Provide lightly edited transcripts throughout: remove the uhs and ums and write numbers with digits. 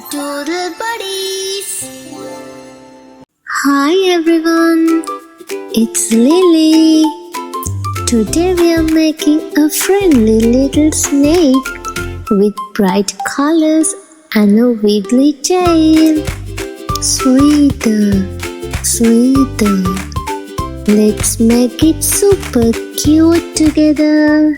Doodle Buddies. Hi everyone, it's Lily. Today we are making a friendly little snake with bright colors and a wiggly tail. Sweeter, sweeter. Let's make it super cute together.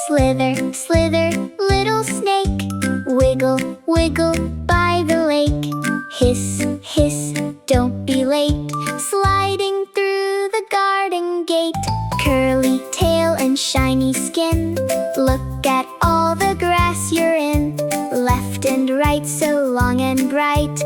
Slither, slither, little snake. Wiggle, wiggle by the lake. Hiss, hiss, don't be late. Sliding through the garden gate. Curly tail and shiny skin. Look at all the grass you're in. Left and right, so long and bright.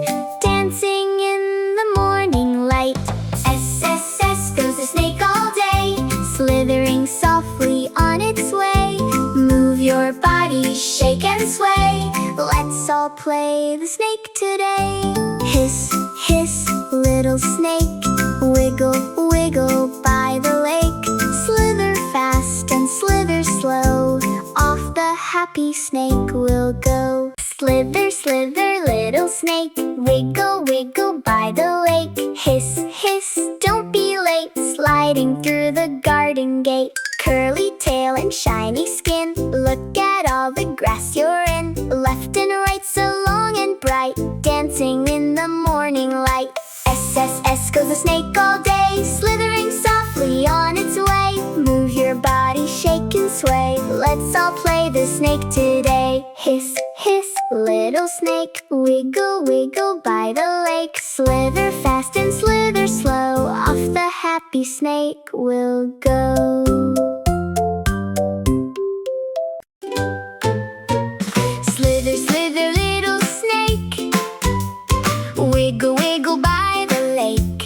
Dancing in the morning light. S, S, S goes the snake all day. Slithering softly on its way. Move your body, shake and sway. Let's all play the snake today. Hiss, hiss, little snake. Wiggle, wiggle by the lake. Slither fast and slither slow. Off the happy snake will go. Slither, slither, little snake. Wiggle, wiggle by the lake. Hiss, hiss, don't be late. Sliding through the garden gate. Curly tail and shiny skin. Look at all the grass you're in. Left and right, so long and bright. Dancing in the morning light. S, S, S goes the snake all day. Slithering softly on its way. Move your body, shake and sway. Let's all play the snake today. Hiss, hiss, little snake. Wiggle, wiggle by the lake. Slither fast and slither slow. Off the happy snake will go. Slither, slither, little snake. Wiggle, wiggle by the lake.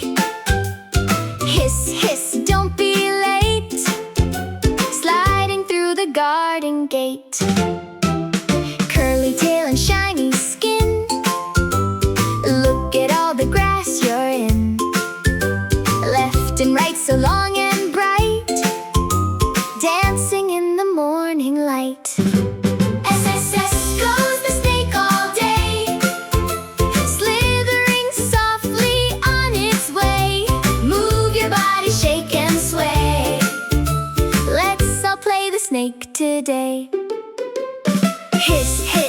Hiss, hiss, don't be late. Sliding through the garden gate. Curly tail and shiny skin. Look at all the grass you're in. Left and right, so long and bright. Dancing in the morning light. S, S, S goes the snake all day. Slithering softly on its way. Move your body, shake and sway. Let's all play the snake today. Hiss, hiss.